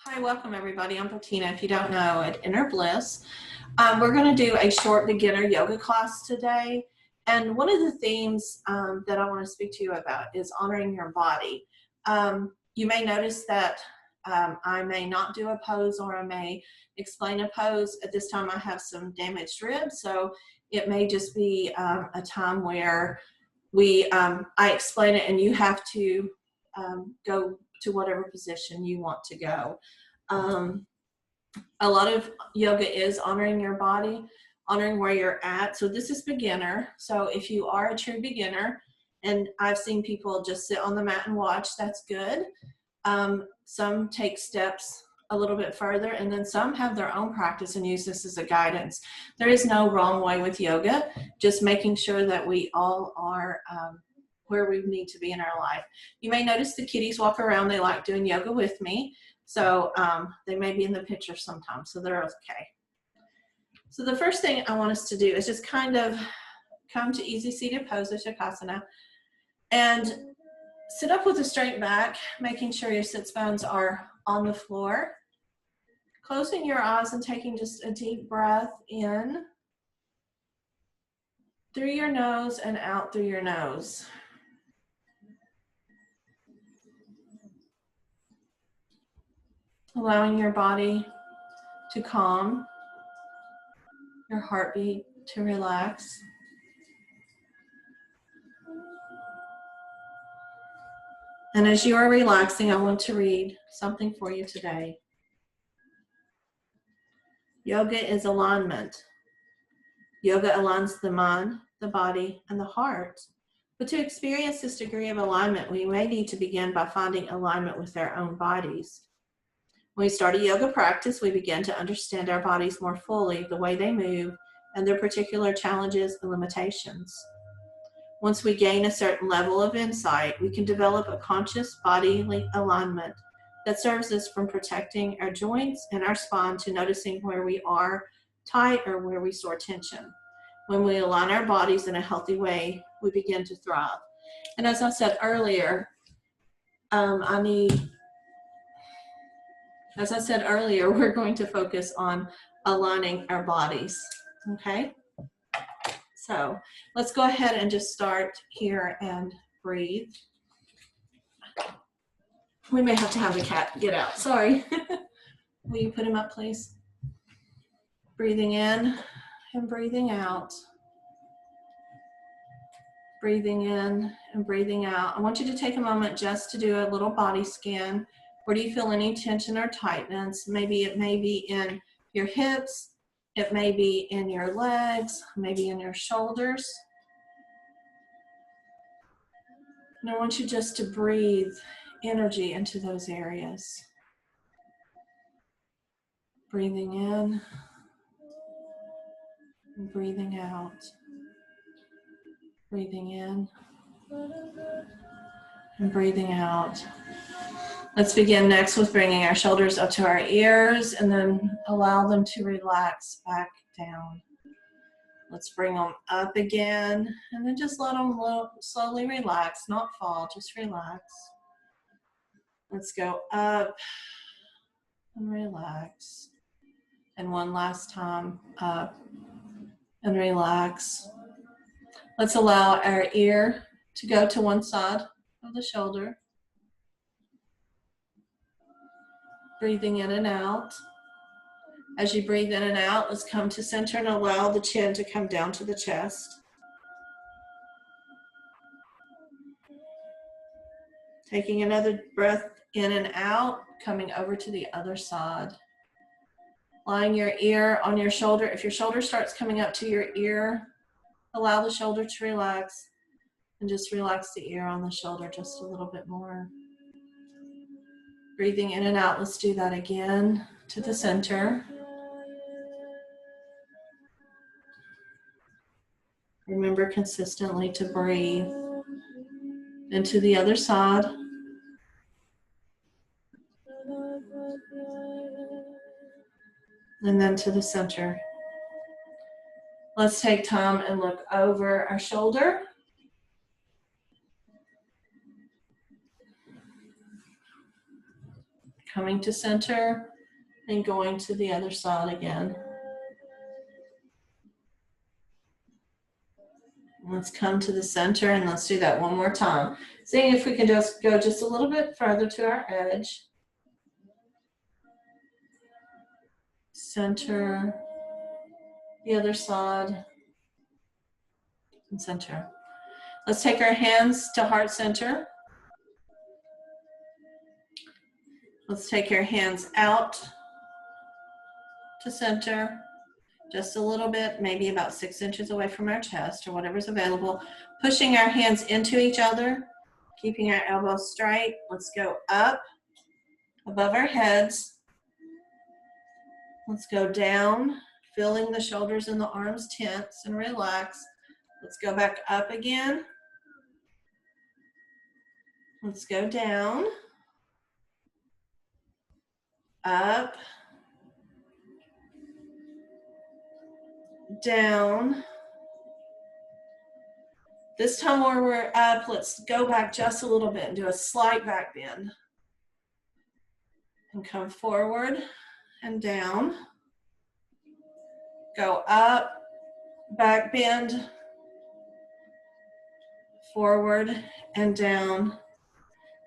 Hi, welcome everybody. I'm Bettina, if you don't know, at Inner Bliss. We're going to do a short beginner yoga class today. And one of the themes that I want to speak to you about is honoring your body. You may notice that I may not do a pose, or I may explain a pose. At this time I have some damaged ribs, so it may just be a time where I explain it and you have to go to whatever position you want to go. A lot of yoga is honoring your body, honoring where you're at. So this is beginner. So if you are a true beginner, and I've seen people just sit on the mat and watch, that's good. Some take steps a little bit further, and then some have their own practice and use this as a guidance. There is no wrong way with yoga, just making sure that we all are where we need to be in our life. You may notice the kitties walk around. They like doing yoga with me. So they may be in the picture sometimes, so they're okay. So the first thing I want us to do is just kind of come to easy seated pose, Shavasana, and sit up with a straight back, making sure your sits bones are on the floor. Closing your eyes and taking just a deep breath in through your nose and out through your nose. Allowing your body to calm, your heartbeat to relax. And as you are relaxing, I want to read something for you today. Yoga is alignment. Yoga aligns the mind, the body, and the heart. But to experience this degree of alignment, we may need to begin by finding alignment with our own bodies. When we start a yoga practice, we begin to understand our bodies more fully, the way they move, and their particular challenges and limitations. Once we gain a certain level of insight, we can develop a conscious bodily alignment that serves us from protecting our joints and our spine to noticing where we are tight or where we store tension. When we align our bodies in a healthy way, we begin to thrive. And as I said earlier, we're going to focus on aligning our bodies, okay? So let's go ahead and just start here and breathe. We may have to have the cat get out, sorry. Will you put him up, please? Breathing in and breathing out. Breathing in and breathing out. I want you to take a moment just to do a little body scan. Where do you feel any tension or tightness? Maybe it may be in your hips, it may be in your legs, maybe in your shoulders. And I want you just to breathe energy into those areas. Breathing in and breathing out. Breathing in and breathing out. Let's begin next with bringing our shoulders up to our ears and then allow them to relax back down. Let's bring them up again and then just let them slowly relax, not fall, just relax. Let's go up and relax. And one last time, up and relax. Let's allow our ear to go to one side of the shoulder. Breathing in and out. As you breathe in and out, let's come to center and allow the chin to come down to the chest. Taking another breath in and out, coming over to the other side. Lying your ear on your shoulder. If your shoulder starts coming up to your ear, allow the shoulder to relax and just relax the ear on the shoulder just a little bit more. Breathing in and out, let's do that again to the center. Remember consistently to breathe. And to the other side. And then to the center. Let's take time and look over our shoulder. Coming to center and going to the other side again. Let's come to the center and let's do that one more time. Seeing if we can just go just a little bit further to our edge. Center, the other side, and center. Let's take our hands to heart center. Let's take your hands out to center, just a little bit, maybe about 6 inches away from our chest or whatever's available. Pushing our hands into each other, keeping our elbows straight. Let's go up above our heads. Let's go down, feeling the shoulders and the arms tense and relax. Let's go back up again. Let's go down, up, down. This time where we're up, let's go back just a little bit and do a slight back bend. And come forward and down. Go up, back bend, forward and down.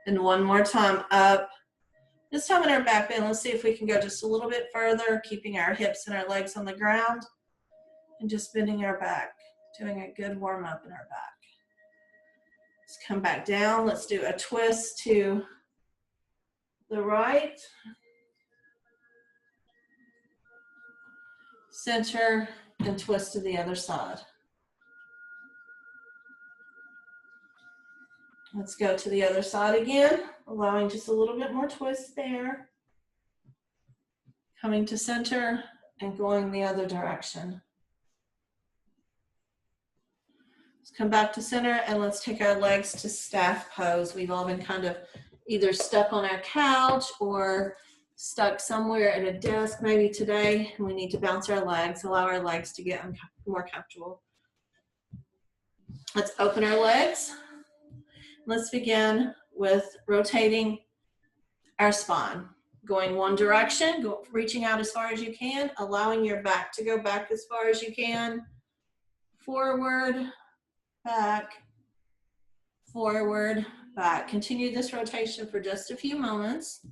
And one more time, up. This time in our back bend, let's see if we can go just a little bit further, keeping our hips and our legs on the ground and just bending our back, doing a good warm up in our back. Let's come back down. Let's do a twist to the right, center, and twist to the other side. Let's go to the other side again, allowing just a little bit more twist there. Coming to center and going the other direction. Let's come back to center and let's take our legs to staff pose. We've all been kind of either stuck on our couch or stuck somewhere at a desk maybe today, and we need to bounce our legs, allow our legs to get more comfortable. Let's open our legs. Let's begin with rotating our spine. Going one direction, reaching out as far as you can, allowing your back to go back as far as you can. Forward, back, forward, back. Continue this rotation for just a few moments.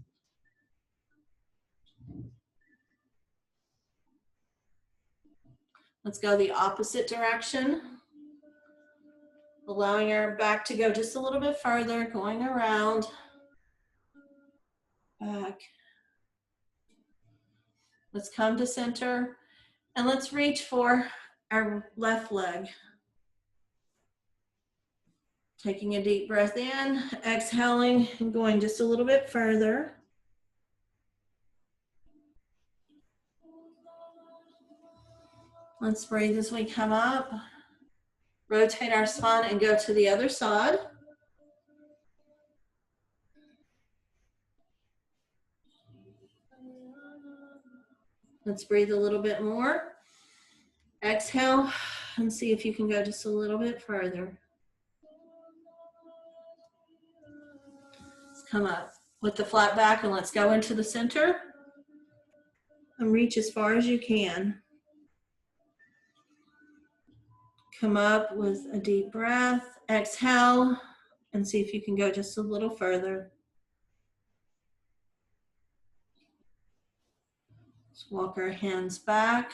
Let's go the opposite direction. Allowing our back to go just a little bit further, going around, back. Let's come to center and let's reach for our left leg. Taking a deep breath in, exhaling, and going just a little bit further. Let's breathe as we come up. Rotate our spine and go to the other side. Let's breathe a little bit more. Exhale and see if you can go just a little bit further. Let's come up with the flat back and let's go into the center and reach as far as you can. Come up with a deep breath, exhale, and see if you can go just a little further. Let's walk our hands back.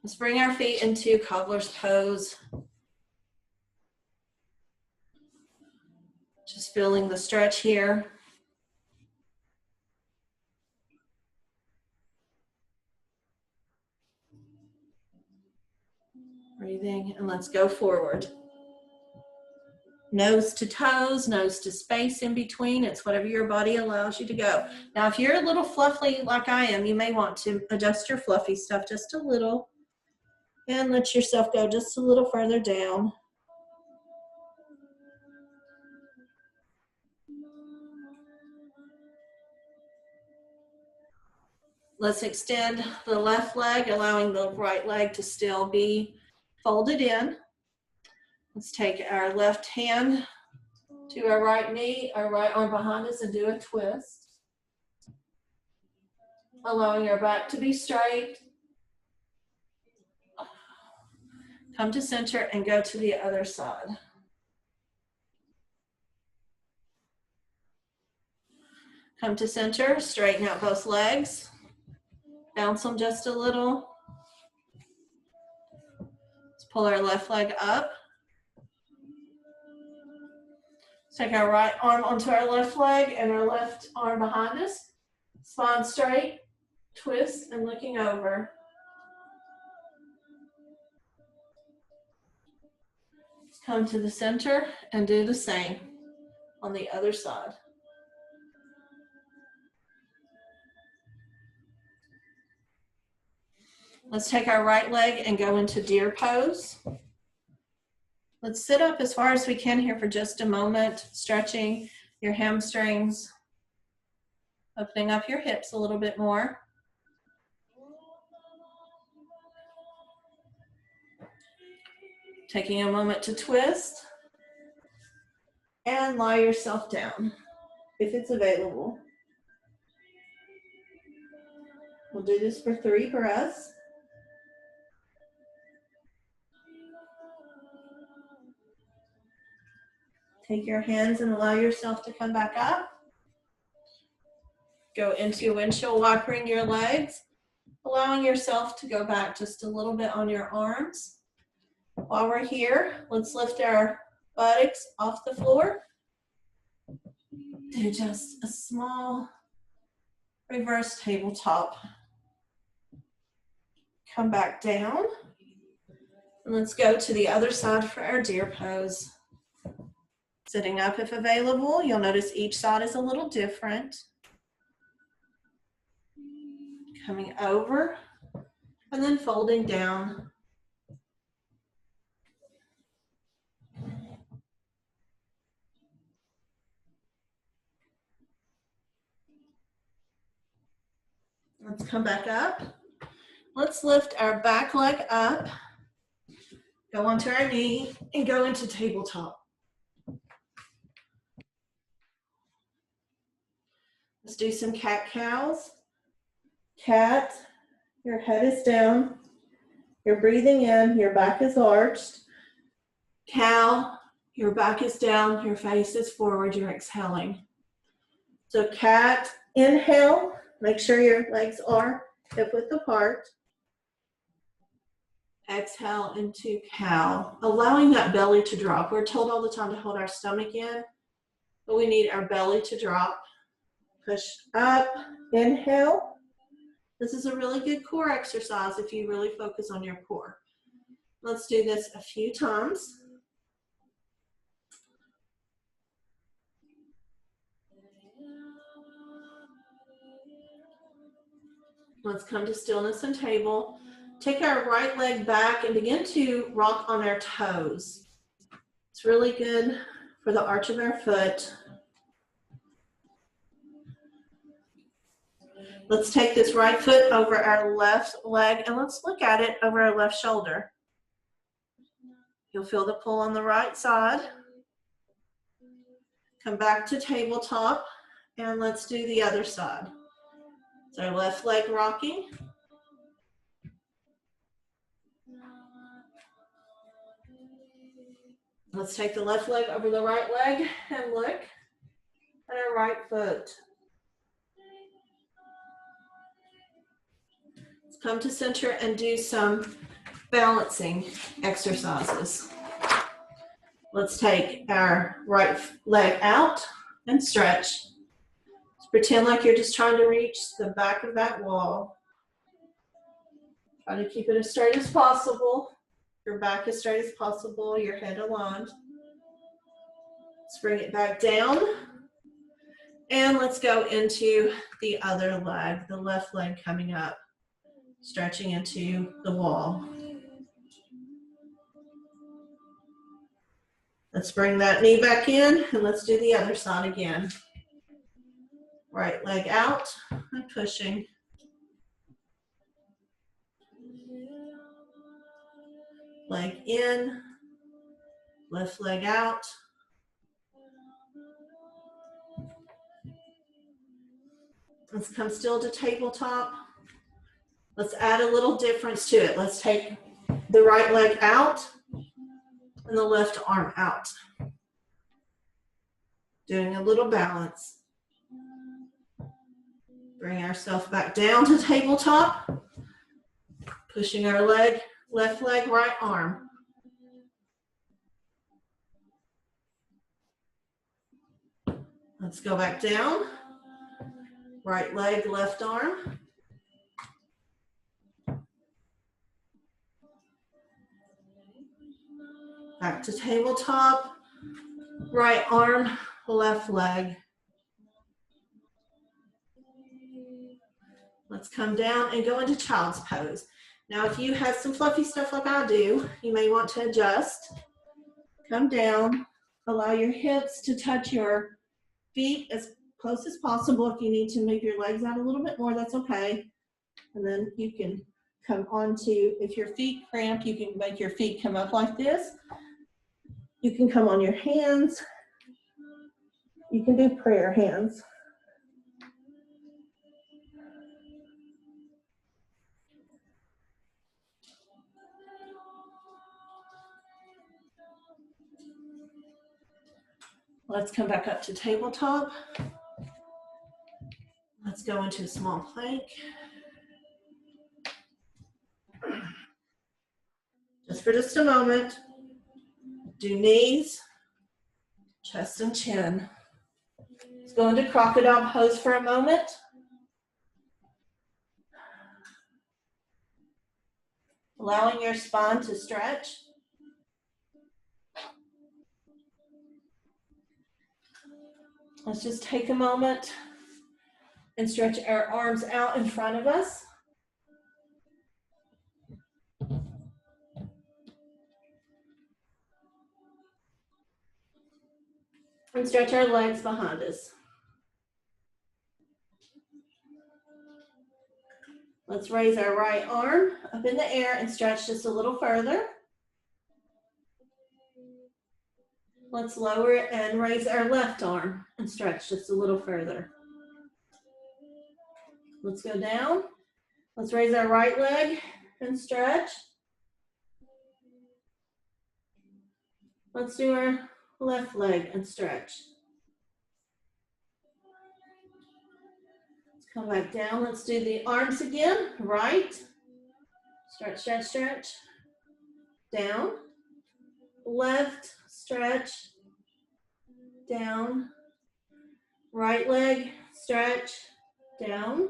Let's bring our feet into cobbler's pose. Just feeling the stretch here. Breathing, and let's go forward. Nose to toes, nose to space in between. It's whatever your body allows you to go. Now, if you're a little fluffy like I am, you may want to adjust your fluffy stuff just a little and let yourself go just a little further down. Let's extend the left leg, allowing the right leg to still be folded in. Let's take our left hand to our right knee, our right arm behind us, and do a twist. allowing your back to be straight. Come to center and go to the other side. Come to center, straighten out both legs. Bounce them just a little. Let's pull our left leg up. Take our right arm onto our left leg and our left arm behind us. Spine straight, twist, and looking over. Come to the center and do the same on the other side. Let's take our right leg and go into deer pose. Let's sit up as far as we can here for just a moment, stretching your hamstrings, opening up your hips a little bit more. Taking a moment to twist and lie yourself down if it's available. We'll do this for 3 breaths. Take your hands and allow yourself to come back up. Go into windshield wipering your legs, allowing yourself to go back just a little bit on your arms. While we're here, let's lift our buttocks off the floor. Do just a small reverse tabletop. Come back down. And let's go to the other side for our deer pose. Sitting up if available. You'll notice each side is a little different. Coming over and then folding down. Let's come back up. Let's lift our back leg up, go onto our knee, and go into tabletop. Let's do some cat-cows. Cat, your head is down, you're breathing in, your back is arched. Cow, your back is down, your face is forward, you're exhaling. So cat, inhale, make sure your legs are hip-width apart. Exhale into cow, allowing that belly to drop. We're told all the time to hold our stomach in, but we need our belly to drop. Push up, inhale. This is a really good core exercise if you really focus on your core. Let's do this a few times. Let's come to stillness and table. Take our right leg back and begin to rock on our toes. It's really good for the arch of our foot. Let's take this right foot over our left leg and let's look at it over our left shoulder. You'll feel the pull on the right side. Come back to tabletop and let's do the other side. So our left leg rocking. Let's take the left leg over the right leg and look at our right foot. Let's come to center and do some balancing exercises. Let's take our right leg out and stretch. Just pretend like you're just trying to reach the back of that wall. Try to keep it as straight as possible. Your back as straight as possible, your head aligned. Let's bring it back down. And let's go into the other leg, the left leg coming up, stretching into the wall. Let's bring that knee back in and let's do the other side again. Right leg out and pushing. Leg in, left leg out. Let's come still to tabletop. Let's add a little difference to it. Let's take the right leg out and the left arm out. Doing a little balance. Bring ourselves back down to tabletop. Pushing our leg, left leg, right arm. Let's go back down. Right leg, left arm. Back to tabletop. Right arm, left leg. Let's come down and go into child's pose. Now, if you have some fluffy stuff like I do, you may want to adjust. Come down, allow your hips to touch your feet as close as possible. If you need to move your legs out a little bit more, that's okay. And then you can come onto, if your feet cramp, you can make your feet come up like this. You can come on your hands. You can do prayer hands. Let's come back up to tabletop. Let's go into a small plank. Just a moment. Do knees, chest and chin. Let's go into crocodile pose for a moment. Allowing your spine to stretch. Let's just take a moment and stretch our arms out in front of us. And stretch our legs behind us. Let's raise our right arm up in the air and stretch just a little further. Let's lower it and raise our left arm and stretch just a little further. Let's go down. Let's raise our right leg and stretch. Let's do our left leg and stretch. Let's come back down. Let's do the arms again. Right. Stretch, stretch, stretch. Down. Left, stretch. Down. Right leg, stretch. Down.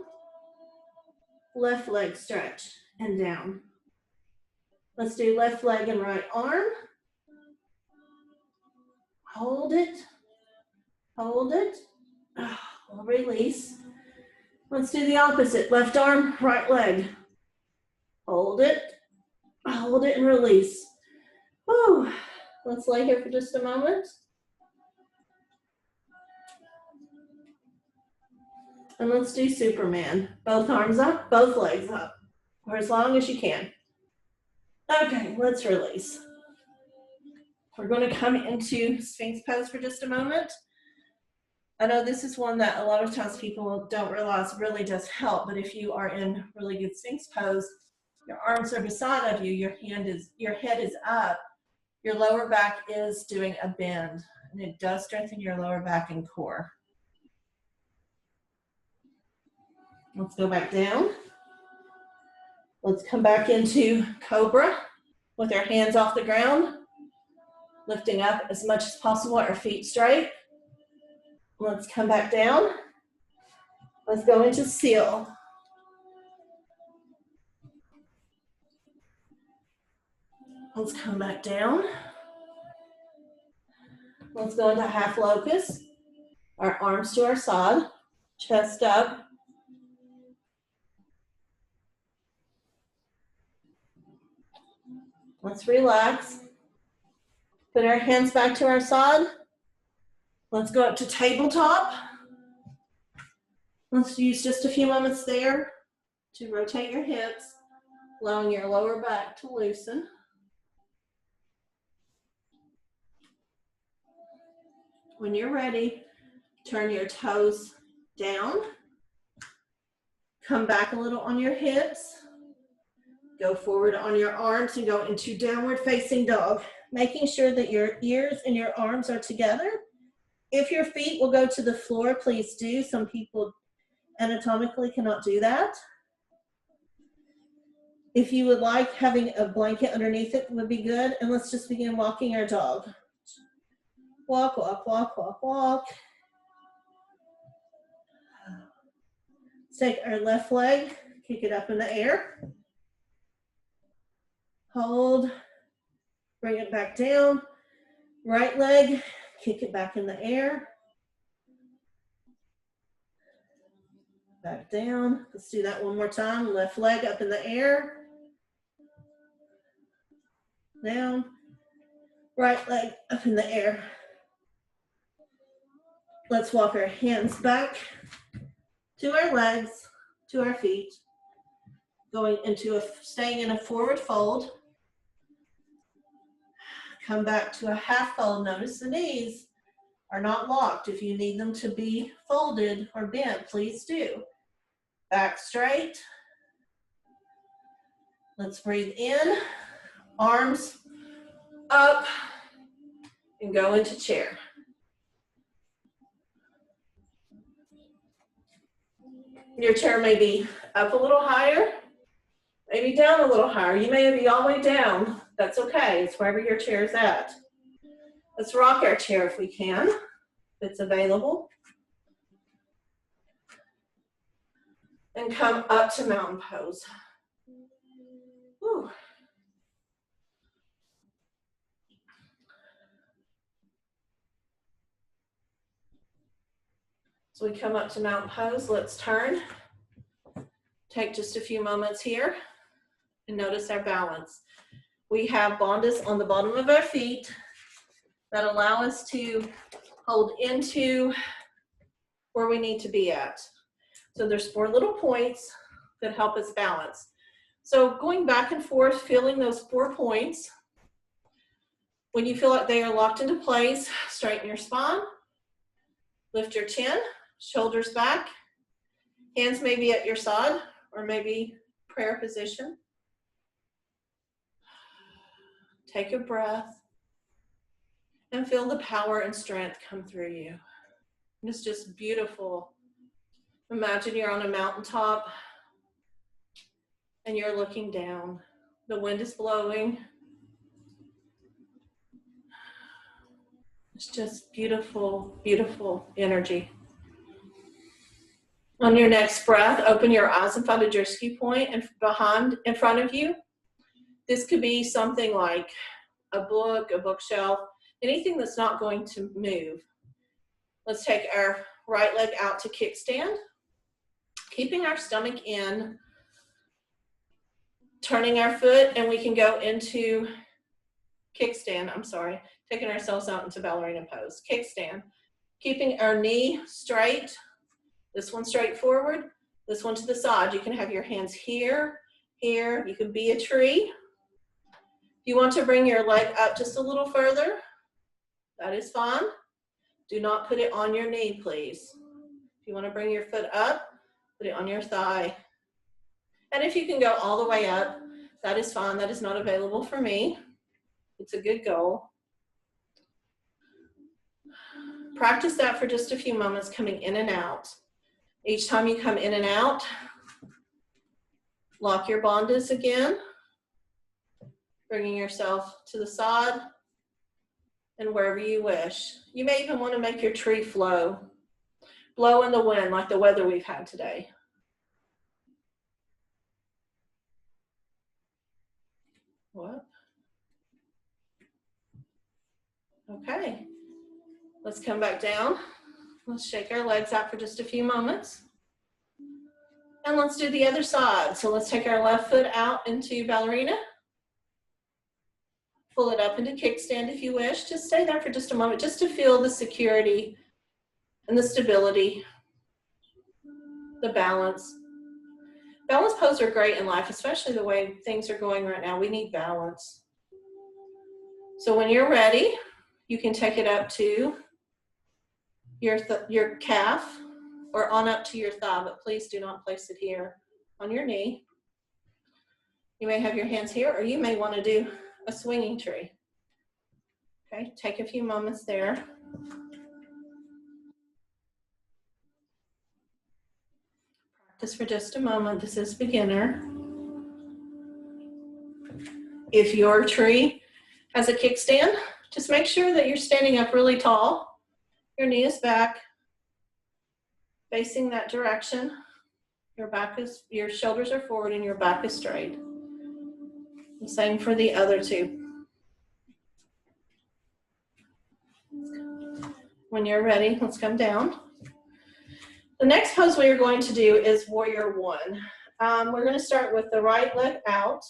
Left leg, stretch. And down. Let's do left leg and right arm. Hold it. Hold it. Release. Let's do the opposite. Left arm, right leg. Hold it. Hold it and release. Whew. Let's lay here for just a moment. And let's do Superman. Both arms up, both legs up, or as long as you can. Okay, let's release. We're going to come into Sphinx pose for just a moment. I know this is one that a lot of times people don't realize really does help, but if you are in really good Sphinx pose, your arms are beside of you, your head is up, your lower back is doing a bend, and it does strengthen your lower back and core. Let's go back down. Let's come back into Cobra with our hands off the ground, lifting up as much as possible, our feet straight. Let's come back down. Let's go into Seal. Let's come back down. Let's go into half locust. Our arms to our side, chest up. Let's relax. Put our hands back to our side. Let's go up to tabletop. Let's use just a few moments there to rotate your hips, allowing your lower back to loosen. When you're ready, turn your toes down Come back a little on your hips. Go forward on your arms and go into downward facing dog, making sure that your ears and your arms are together. If your feet will go to the floor, please do. Some people anatomically cannot do that. If you would like, having a blanket underneath it would be good. And let's just begin walking our dog. Walk, walk, walk, walk, walk. Let's take our left leg, kick it up in the air. Hold, bring it back down. Right leg, kick it back in the air. Back down. Let's do that one more time. Left leg up in the air. Down. Right leg up in the air. Let's walk our hands back to our legs, to our feet. Going into staying in a forward fold. Come back to a half fold. Notice the knees are not locked. If you need them to be folded or bent, please do. Back straight. Let's breathe in, arms up, and go into chair. Your chair may be up a little higher, maybe down a little higher. You may be all the way down. That's okay. It's wherever your chair is at. Let's rock our chair if we can, if it's available. And come up to mountain pose. Whew. So we come up to mountain pose. Let's turn. Take just a few moments here and notice our balance. We have bandhas on the bottom of our feet that allow us to hold into where we need to be at. So there's 4 little points that help us balance. So going back and forth, feeling those 4 points. When you feel like they are locked into place, straighten your spine, lift your chin, shoulders back, hands may be at your side or maybe prayer position. Take a breath and feel the power and strength come through you. It's just beautiful. Imagine you're on a mountaintop and you're looking down. The wind is blowing. It's just beautiful, beautiful energy. On your next breath, open your eyes and find a Drishti point in front of you. This could be something like a book, a bookshelf, anything that's not going to move. Let's take our right leg out to kickstand, keeping our stomach in, turning our foot, and we can go into kickstand, taking ourselves out into ballerina pose. Kickstand, keeping our knee straight, this one straight forward, this one to the side. You can have your hands here, here, you can be a tree. If you want to bring your leg up just a little further, that is fine. Do not put it on your knee, please. If you want to bring your foot up, put it on your thigh. And if you can go all the way up, that is fine. That is not available for me. It's a good goal. Practice that for just a few moments, coming in and out. Each time you come in and out, lock your bandhas again, bringing yourself to the side and wherever you wish. You may even want to make your tree flow, blow in the wind like the weather we've had today. What? Okay, let's come back down. Let's shake our legs out for just a few moments. And let's do the other side. So let's take our left foot out into ballerina. Pull it up into kickstand if you wish. Just stay there for just a moment, just to feel the security and the stability, the balance. Balance poses are great in life, especially the way things are going right now. We need balance. So when you're ready, you can take it up to your calf. or on up to your thigh, but please do not place it here on your knee. You may have your hands here, or you may want to do a swinging tree. Okay, take a few moments there. Practice for just a moment. This is beginner. If your tree has a kickstand, just make sure that you're standing up really tall. Your knee is back, facing that direction. Your shoulders are forward and your back is straight. The same for the other two. When you're ready, let's come down. The next pose we are going to do is Warrior One. We're going to start with the right leg out.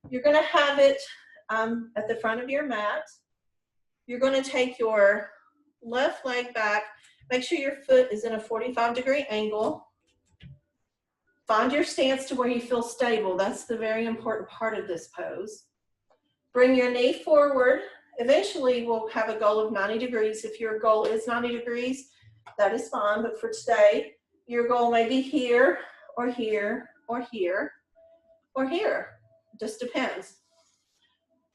You're going to have it at the front of your mat. You're going to take your left leg back. Make sure your foot is in a 45-degree angle. Find your stance to where you feel stable. That's the very important part of this pose. Bring your knee forward. Eventually, we'll have a goal of 90 degrees. If your goal is 90 degrees, that is fine. But for today, your goal may be here, or here, or here, or here. It just depends.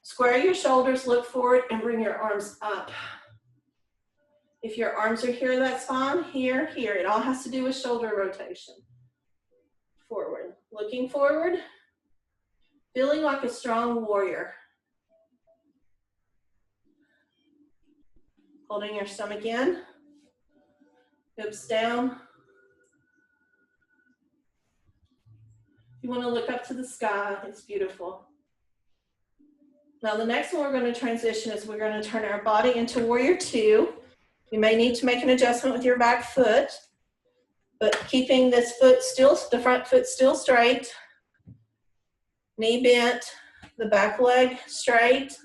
Square your shoulders, look forward, and bring your arms up. If your arms are here, that's fine. Here, here. It all has to do with shoulder rotation. Forward. Looking forward. Feeling like a strong warrior. Holding your stomach in. Hips down. You want to look up to the sky. It's beautiful. Now the next one we're going to transition is we're going to turn our body into Warrior Two. You may need to make an adjustment with your back foot, but keeping this foot still, the front foot still straight, knee bent, the back leg straight,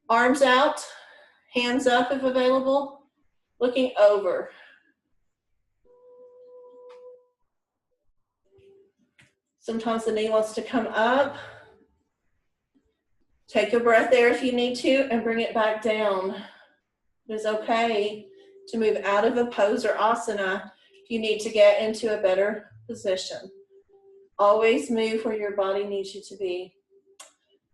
arms out, hands up if available, looking over. Sometimes the knee wants to come up. Take a breath there if you need to and bring it back down. It is okay to move out of a pose or asana if you need to get into a better position. Always move where your body needs you to be.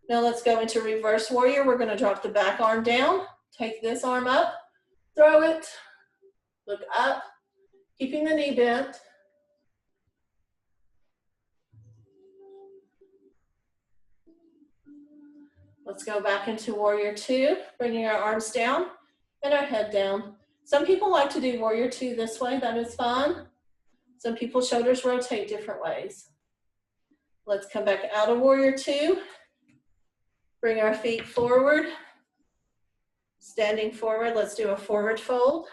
Now let's go into reverse warrior. We're going to drop the back arm down. Take this arm up, throw it, look up, keeping the knee bent. Let's go back into Warrior Two, bringing our arms down and our head down. Some people like to do Warrior Two this way, that is fine. Some people's shoulders rotate different ways. Let's come back out of Warrior Two. Bring our feet forward. Standing forward, let's do a forward fold.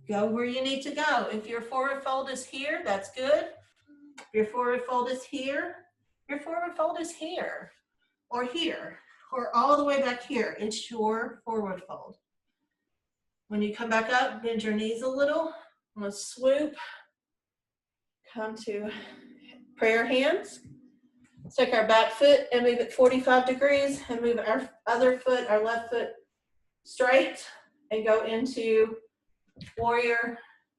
Go where you need to go. If your forward fold is here, that's good. If your forward fold is here, your forward fold is here, or all the way back here. It's your forward fold. When you come back up, bend your knees a little. I'm gonna swoop, come to prayer hands. Let's take our back foot and move it 45 degrees and move our other foot, our left foot straight and go into warrior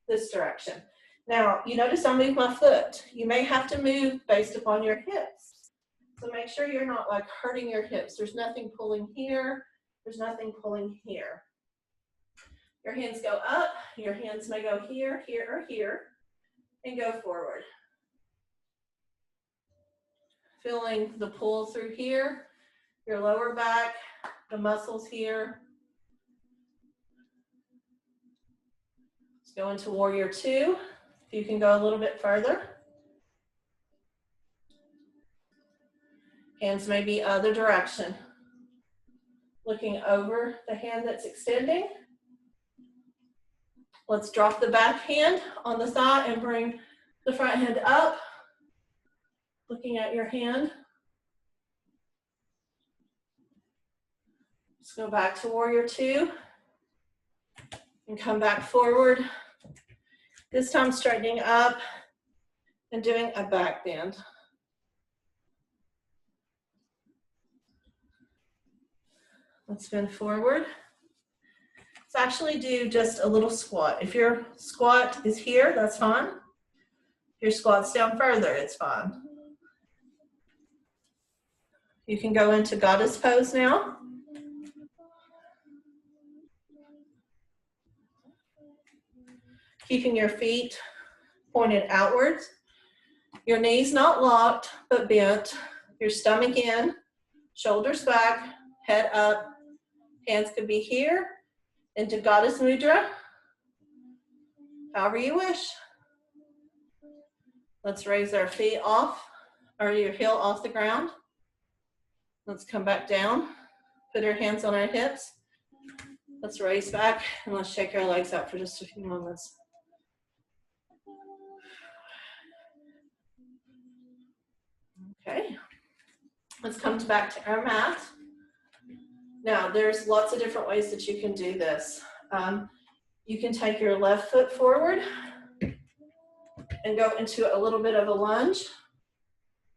this direction. Now, you notice I move my foot. You may have to move based upon your hips. So make sure you're not like hurting your hips. There's nothing pulling here. There's nothing pulling here. Your hands go up. Your hands may go here, here, or here, and go forward. Feeling the pull through here, your lower back, the muscles here. Let's go into Warrior Two. If you can go a little bit further. Hands may be other direction. Looking over the hand that's extending. Let's drop the back hand on the thigh and bring the front hand up. Looking at your hand. Let's go back to Warrior Two and come back forward. This time straightening up and doing a back bend. Let's bend forward. Let's actually do just a little squat. If your squat is here, that's fine. If your squat's down further, it's fine. You can go into goddess pose now. Keeping your feet pointed outwards. Your knees not locked, but bent. Your stomach in, shoulders back, head up. Hands could be here, into goddess mudra, however you wish. Let's raise our feet off, or your heel off the ground. Let's come back down, put our hands on our hips. Let's raise back, and let's shake our legs out for just a few moments. Okay, let's come back to our mat. Now, there's lots of different ways that you can do this. You can take your left foot forward and go into a little bit of a lunge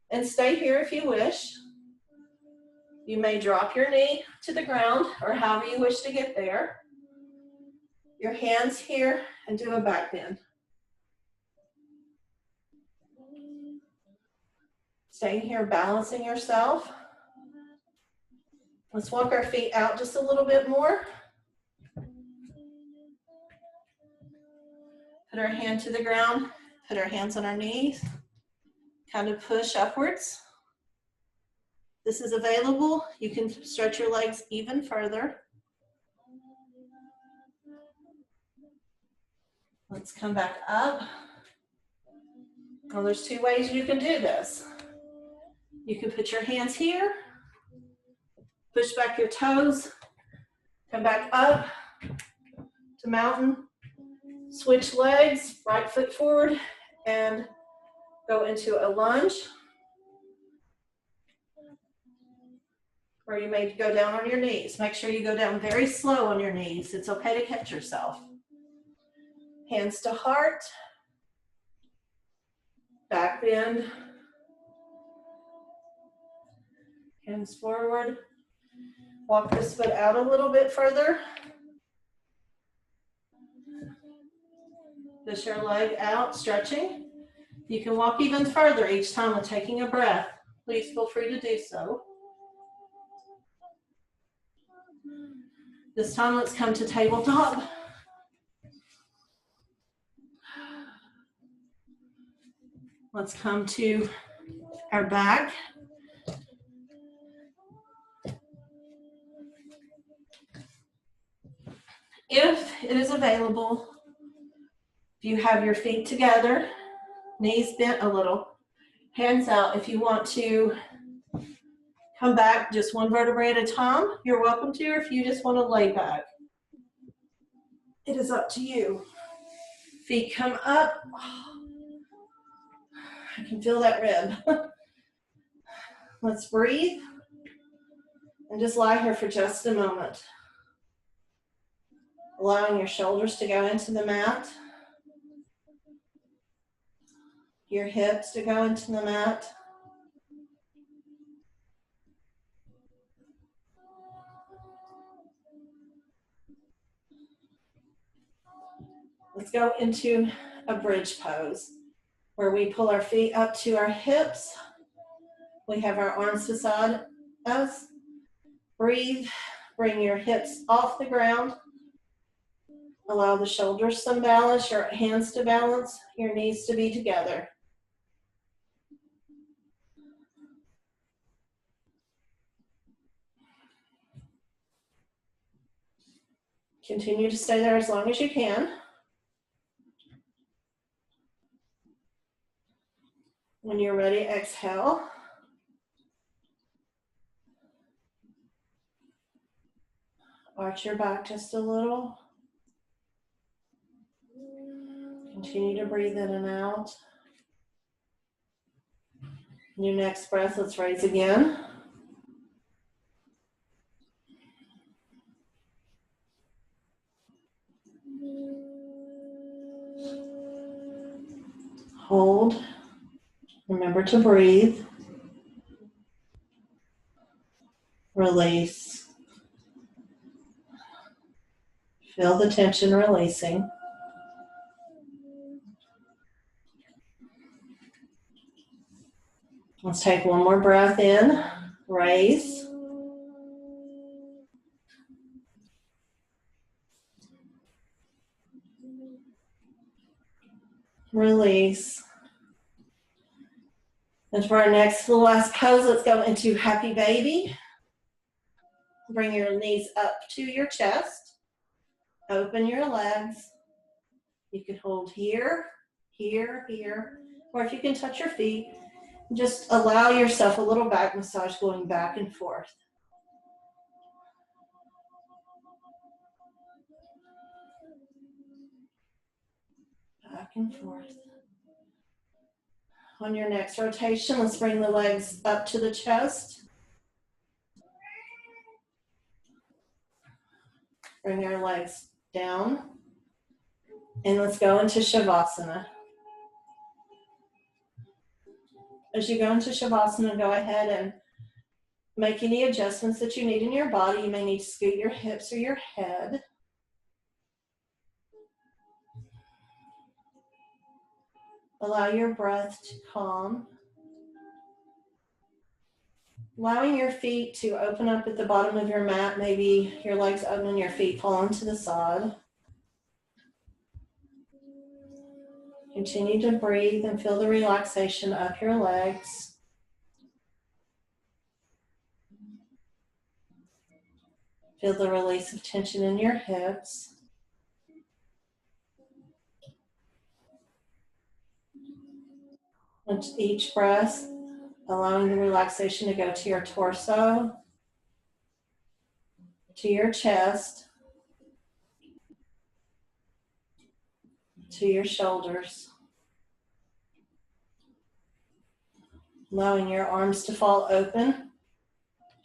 and stay here if you wish. You may drop your knee to the ground or however you wish to get there. Your hands here and do a back bend. Staying here, balancing yourself. Let's walk our feet out just a little bit more. Put our hand to the ground, put our hands on our knees, kind of push upwards. This is available. You can stretch your legs even further. Let's come back up. Well, there's two ways you can do this. You can put your hands here, push back your toes, come back up to mountain, switch legs, right foot forward, and go into a lunge. Or you may go down on your knees. Make sure you go down very slow on your knees. It's okay to catch yourself. Hands to heart, back bend, hands forward. Walk this foot out a little bit further. Push your leg out, stretching. You can walk even further each time with taking a breath. Please feel free to do so. This time, let's come to tabletop. Let's come to our back. If it is available, if you have your feet together, knees bent a little, hands out. If you want to come back just one vertebrae at a time, you're welcome to, or if you just want to lay back. It is up to you. Feet come up. I can feel that rib. Let's breathe and just lie here for just a moment. Allowing your shoulders to go into the mat. Your hips to go into the mat. Let's go into a bridge pose where we pull our feet up to our hips. We have our arms beside us. Breathe. Bring your hips off the ground. Allow the shoulders some balance, your hands to balance, your knees to be together. Continue to stay there as long as you can. When you're ready, exhale. Arch your back just a little. Continue to breathe in and out. Your next breath, let's raise again. Hold. Remember to breathe. Release. Feel the tension releasing. Let's take one more breath in. Raise. Release. And for our next last pose, let's go into happy baby. Bring your knees up to your chest. Open your legs. You can hold here, here, here, or if you can touch your feet, just allow yourself a little back massage going back and forth. Back and forth. On your next rotation, let's bring the legs up to the chest. Bring our legs down. And let's go into Shavasana. As you go into Shavasana, go ahead and make any adjustments that you need in your body. You may need to scoot your hips or your head. Allow your breath to calm. Allowing your feet to open up at the bottom of your mat. Maybe your legs open and your feet fall onto the sod. Continue to breathe and feel the relaxation up your legs. Feel the release of tension in your hips. With each breath, allowing the relaxation to go to your torso, to your chest, to your shoulders. Allowing your arms to fall open,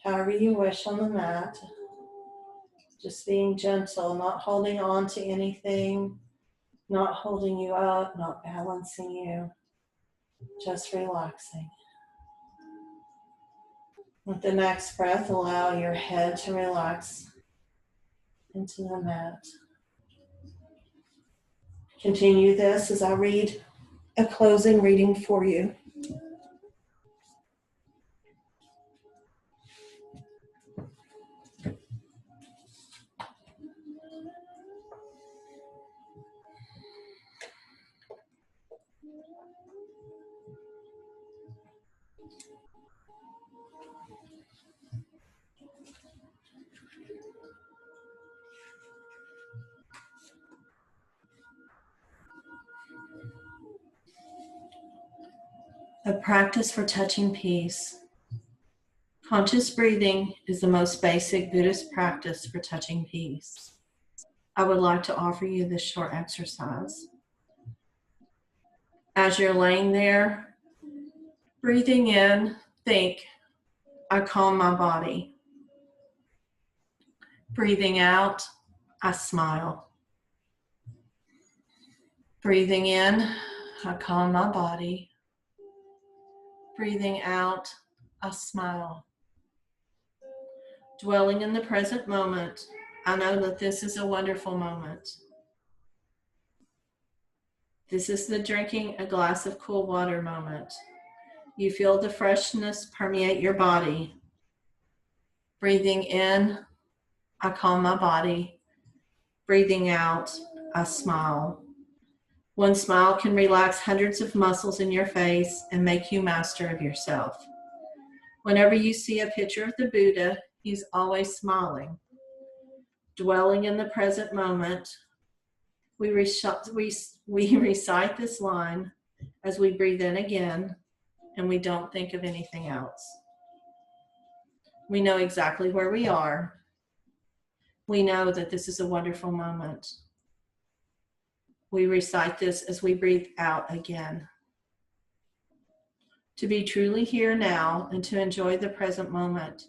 however you wish on the mat. Just being gentle, not holding on to anything, not holding you up, not balancing you, just relaxing. With the next breath, allow your head to relax into the mat. Continue this as I read a closing reading for you. A practice for touching peace. Conscious breathing is the most basic Buddhist practice for touching peace. I would like to offer you this short exercise. As you're laying there, breathing in, think, I calm my body. Breathing out, I smile. Breathing in, I calm my body. Breathing out, I smile. Dwelling in the present moment, I know that this is a wonderful moment. This is the drinking a glass of cool water moment. You feel the freshness permeate your body. Breathing in, I calm my body. Breathing out, I smile. One smile can relax hundreds of muscles in your face and make you master of yourself. Whenever you see a picture of the Buddha, he's always smiling. Dwelling in the present moment, we recite this line as we breathe in again, and we don't think of anything else. We know exactly where we are. We know that this is a wonderful moment. We recite this as we breathe out again. To be truly here now and to enjoy the present moment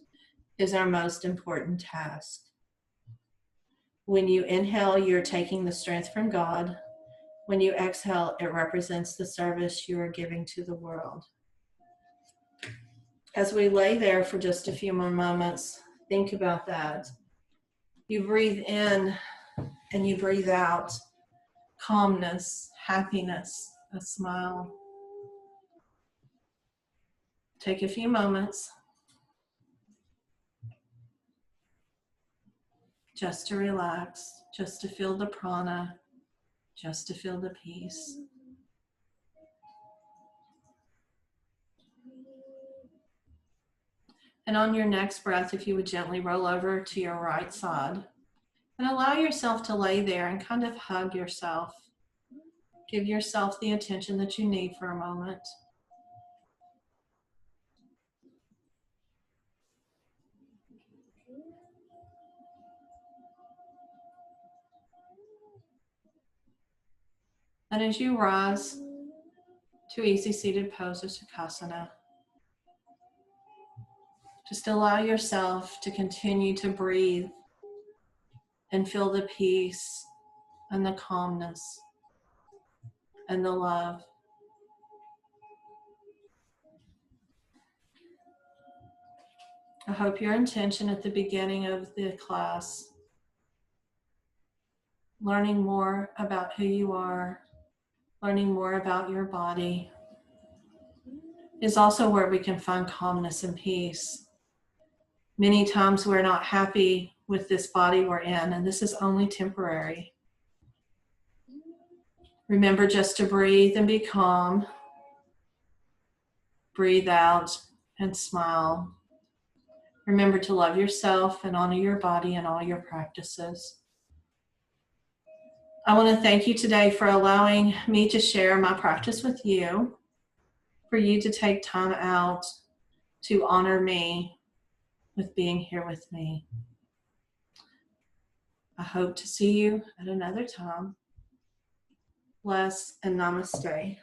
is our most important task. When you inhale, you're taking the strength from God. When you exhale, it represents the service you are giving to the world. As we lay there for just a few more moments, think about that. You breathe in And you breathe out calmness, happiness, a smile. Take a few moments just to relax, just to feel the prana, just to feel the peace. And on your next breath, if you would gently roll over to your right side and allow yourself to lay there and kind of hug yourself. Give yourself the attention that you need for a moment. And as you rise to easy seated pose or Sukhasana, just allow yourself to continue to breathe and feel the peace and the calmness and the love. I hope your intention at the beginning of the class, learning more about who you are, learning more about your body, is also where we can find calmness and peace. Many times we're not happy with this body we're in, and this is only temporary. Remember just to breathe and be calm. Breathe out and smile. Remember to love yourself and honor your body in all your practices. I want to thank you today for allowing me to share my practice with you, for you to take time out to honor me with being here with me. I hope to see you at another time. Bless and namaste.